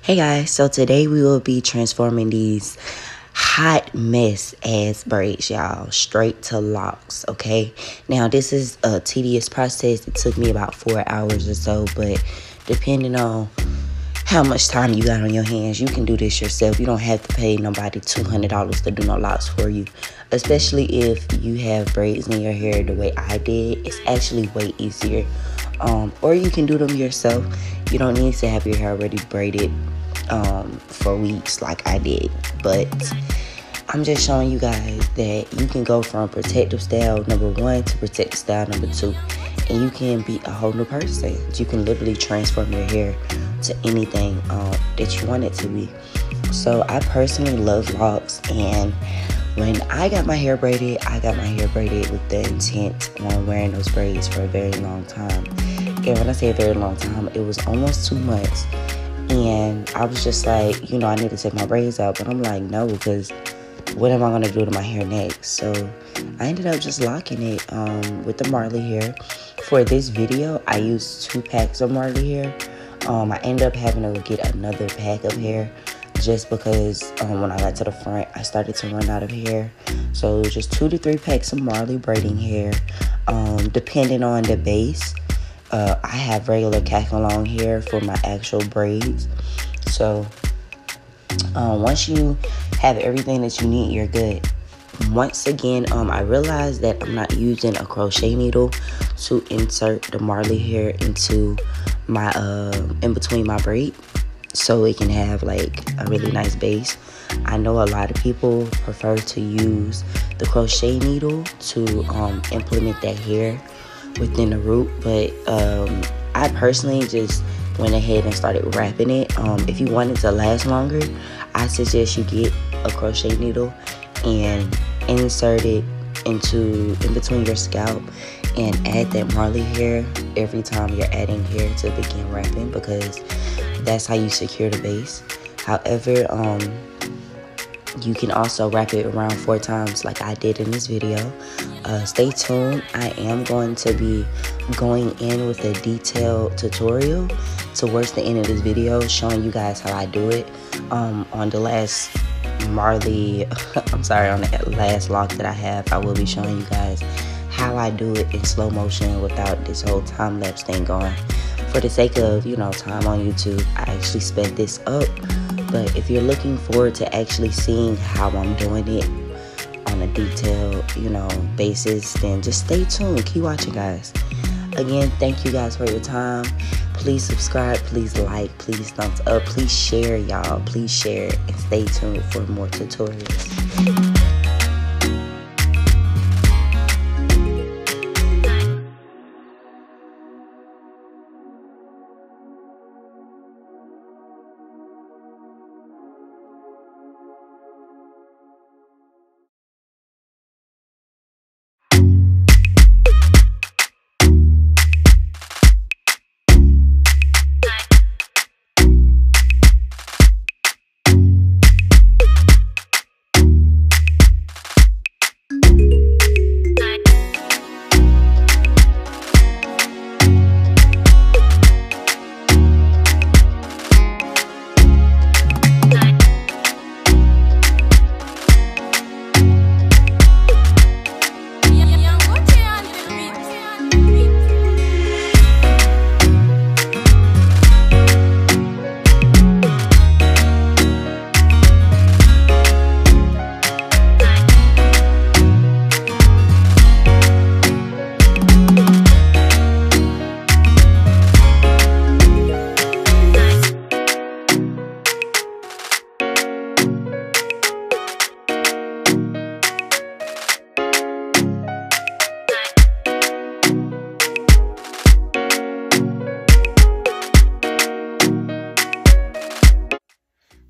Hey guys, so today we will be transforming these hot mess ass braids, y'all, straight to locks. Okay, now this is a tedious process. It took me about 4 hours or so, but depending on how much time you got on your hands, you can do this yourself. You don't have to pay nobody $200 to do no locks for you, especially if you have braids in your hair the way I did. It's actually way easier. Or you can do them yourself. You don't need to have your hair already braided for weeks like I did, but I'm just showing you guys that you can go from protective style number 1 to protective style number 2, and you can be a whole new person. You can literally transform your hair to anything that you want it to be. So I personally love locks, and when I got my hair braided, I got my hair braided with the intent on wearing those braids for a very long time. And when I say a very long time, it was almost 2 months. And I was just like, you know, I need to take my braids out. But I'm like, no, because what am I going to do to my hair next? So I ended up just locking it with the Marley hair. For this video, I used 2 packs of Marley hair. I ended up having to get another pack of hair just because when I got to the front, I started to run out of hair. So it was just 2 to 3 packs of Marley braiding hair, depending on the base. I have regular long hair for my actual braids. So once you have everything that you need, you're good. Once again, I realized that I'm not using a crochet needle to insert the Marley hair into my in between my braid, so it can have like a really nice base. I know a lot of people prefer to use the crochet needle to implement that hair within the root, but I personally just went ahead and started wrapping it. If you want it to last longer, I suggest you get a crochet needle and insert it in between your scalp and add that Marley hair every time you're adding hair to begin wrapping, because that's how you secure the base. However, you can also wrap it around 4 times like I did in this video. Stay tuned. I am going to be going in with a detailed tutorial towards the end of this video, showing you guys how I do it. On the last Marley, I'm sorry, on the last lock that I have, I will be showing you guys how I do it in slow motion without this whole time-lapse thing going. For the sake of, you know, time on YouTube, I actually sped this up. But if you're looking forward to actually seeing how I'm doing it on a detailed, you know, basis, then just stay tuned. Keep watching, guys. Again, thank you guys for your time. Please subscribe, please like, please thumbs up, please share, y'all. Please share, and stay tuned for more tutorials.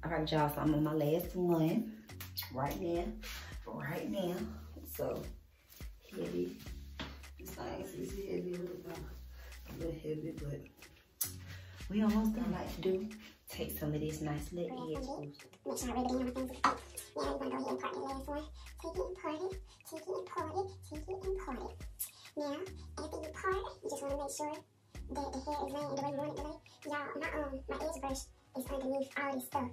Alright, y'all, so I'm on my last one right now. So heavy. This thing is heavy, a little heavy, but we almost done. Like to do, take some of this nice little edge booster. Make sure I rub it in on my fingers. Now we're gonna go ahead and part the last one. Take it and part it, take it and part it, take it and part it. Now, after you part, you just wanna make sure that the hair is laying the way you want it to lay. Y'all, my edge brush is underneath all this stuff.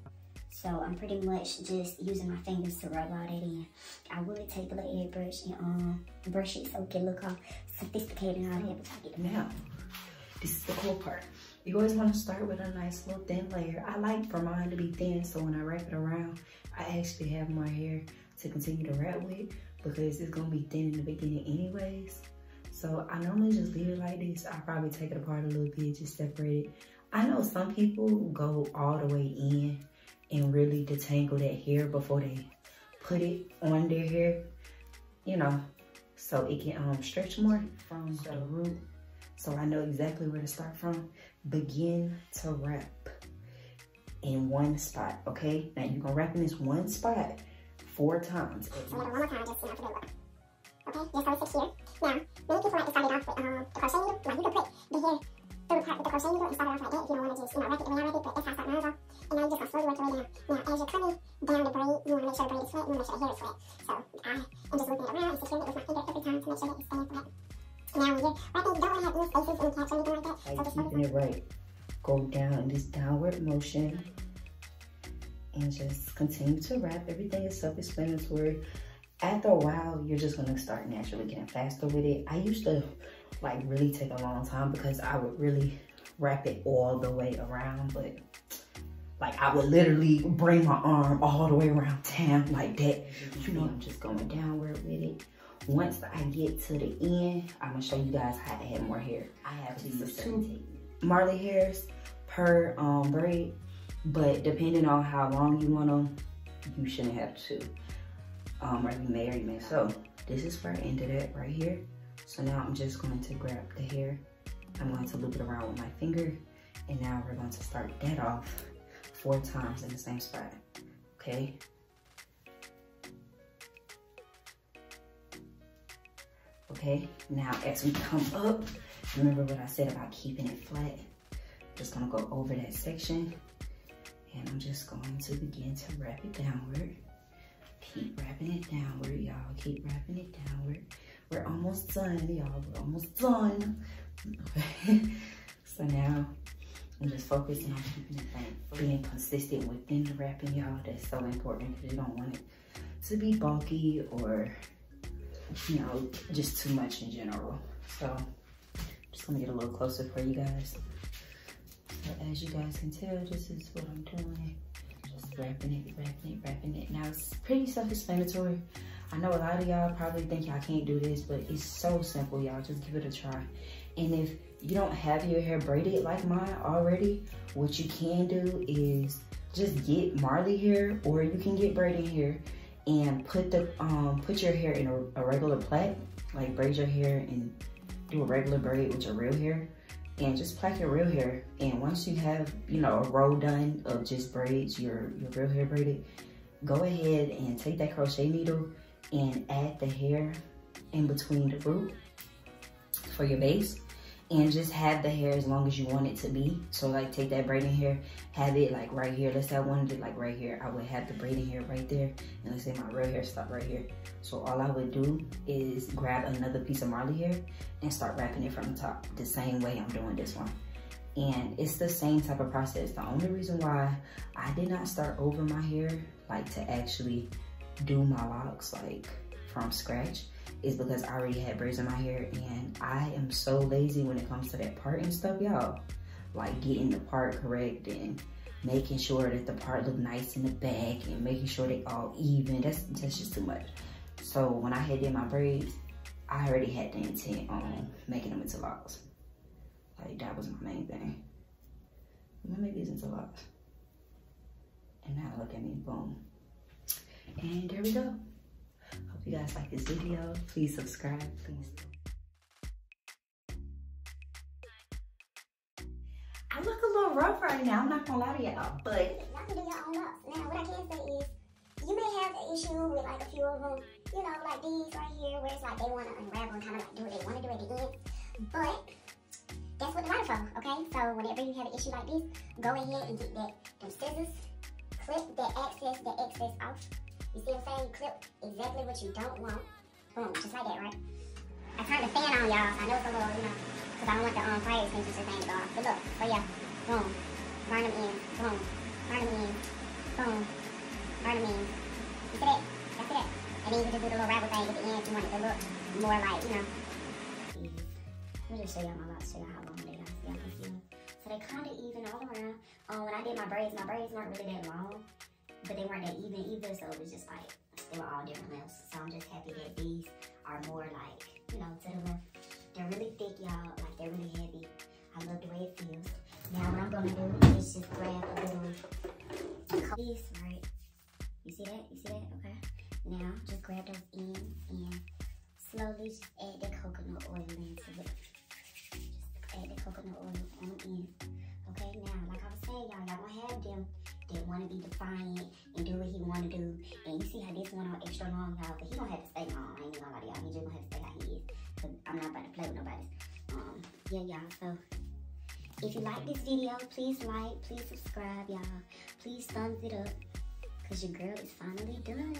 So I'm pretty much just using my fingers to rub all that in. I would take a little egg brush and brush it so it can look all sophisticated and all that, but I get it. Now, this is the cool part. You always want to start with a nice little thin layer. I like for mine to be thin, so when I wrap it around, I actually have more hair to continue to wrap with because it's gonna be thin in the beginning anyways. So I normally just leave it like this. I'll probably take it apart a little bit, just separate it. I know some people go all the way in and really detangle that hair before they put it on their hair, you know, so it can stretch more from the root. So I know exactly where to start from. Begin to wrap in one spot, okay? Now you're gonna wrap in this one spot 4 times. So one more time, just for the look. Okay, just so it's secure. Now, many people like to start it off with the crochet needle. Like you can put the hair through the part with the crochet needle and start it off like that if you don't want to just, you know, wrap it the way I wrap it, but that's how I start mine off. And now you just gonna slowly work your way down. Now, as you're coming down the braid, you wanna make sure the braid is flat, you wanna make sure the hair is flat. So I am just looping it around and securing it with my finger every time to make sure that it's staying flat. Now when you're wrapping, you don't wanna have any spaces, any caps or anything like that. So just keeping it right. Go down in this downward motion and just continue to wrap. Everything is self-explanatory. After a while, you're just gonna start naturally getting faster with it. I used to like really take a long time because I would really wrap it all the way around, but like I would literally bring my arm all the way around town like that. You know, I'm just going downward with it. Once I get to the end, I'm gonna show you guys how to add more hair. I have to use 2 Marley hairs per braid, but depending on how long you want them, you shouldn't have 2. Or you may or you may. So this is where I ended it right here. So now I'm just going to grab the hair. I'm going to loop it around with my finger. And now we're going to start that off 4 times in the same spot, okay? Okay, now as we come up, remember what I said about keeping it flat. Just gonna go over that section and I'm just going to begin to wrap it downward. Keep wrapping it downward, y'all. Keep wrapping it downward. We're almost done, y'all. We're almost done. So now I'm just focusing on keeping it flat, being consistent within the wrapping, y'all. That's so important because you don't want it to be bulky or, you know, just too much in general. So I'm just gonna get a little closer for you guys. So as you guys can tell, this is what I'm doing. Just wrapping it, wrapping it, wrapping it. Now it's pretty self-explanatory. I know a lot of y'all probably think y'all can't do this, but it's so simple, y'all. Just give it a try. And if you don't have your hair braided like mine already, what you can do is just get Marley hair, or you can get braiding hair and put your hair in a regular plait, like braid your hair and do a regular braid with your real hair, and just plait your real hair. And once you have, you know, a row done of just braids, your real hair braided, go ahead and take that crochet needle and add the hair in between the root for your base, and just have the hair as long as you want it to be. So like take that braiding hair, have it like right here. Let's say I wanted it like right here. I would have the braiding hair right there, and let's say my real hair stopped right here. So all I would do is grab another piece of Marley hair and start wrapping it from the top, the same way I'm doing this one. And it's the same type of process. The only reason why I did not start over my hair, like to actually do my locks like from scratch, is because I already had braids in my hair, and I am so lazy when it comes to that part and stuff, y'all. Like getting the part correct and making sure that the part look nice in the back and making sure they all even. That's just too much. So when I had did my braids, I already had the intent on making them into locks. Like that was my main thing. I'm gonna make these into locks. And now look at me, boom. And there we go. Hope you guys like this video. Please subscribe, please. I look a little rough right now, I'm not gonna lie to y'all, but y'all can do your own locks. Now, what I can say is, you may have an issue with like a few of them, you know, like these right here, where it's like they want to unravel and kind of like do what they want to do at the end. But that's what the lighter for, okay? So whenever you have an issue like this, go ahead and get them scissors, clip that excess off. You see what I'm saying? You clip exactly what you don't want. Boom, just like that, right? I turned the fan on, y'all, so I know it's a little, you know, because I don't want the fire extinguisher thing to go off. But look, so yeah, boom. burn them in, boom, burn them in, boom, burn them in. You see that? That's it. And then you can just do the little ravel thing at the end if you want it to look more like, you know. Let me just show y'all my locks, show y'all how long they are. Y'all can see them. So they kind of even all around. When I did my braids weren't really that long, but they weren't that even either. So it was just like, they were all different lengths. So I'm just happy that these are more like, you know, to the left. They're really thick, y'all. Like, they're really heavy. I love the way it feels. Now what I'm gonna do is just grab a little piece, right? You see that? You see that? Okay. Now just grab those ends and slowly just add that coconut oil into it. Just add the coconut oil on the end. Okay, now like I was saying, y'all gonna have them that wanna be defiant and do what he wanna do. And you see how this one on extra long, y'all, but he gonna have to stay long. I ain't gonna lie to y'all, he just gonna have to stay how he is. Cause I'm not about to play with nobody. Yeah, y'all, so if you like this video, please like, please subscribe, y'all. Please thumbs it up, cause your girl is finally done.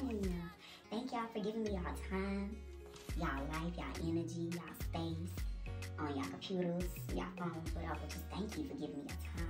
Thank y'all for giving me y'all time, y'all life, y'all energy, y'all space on y'all computers, y'all phones, whatever. Just thank you for giving me your time.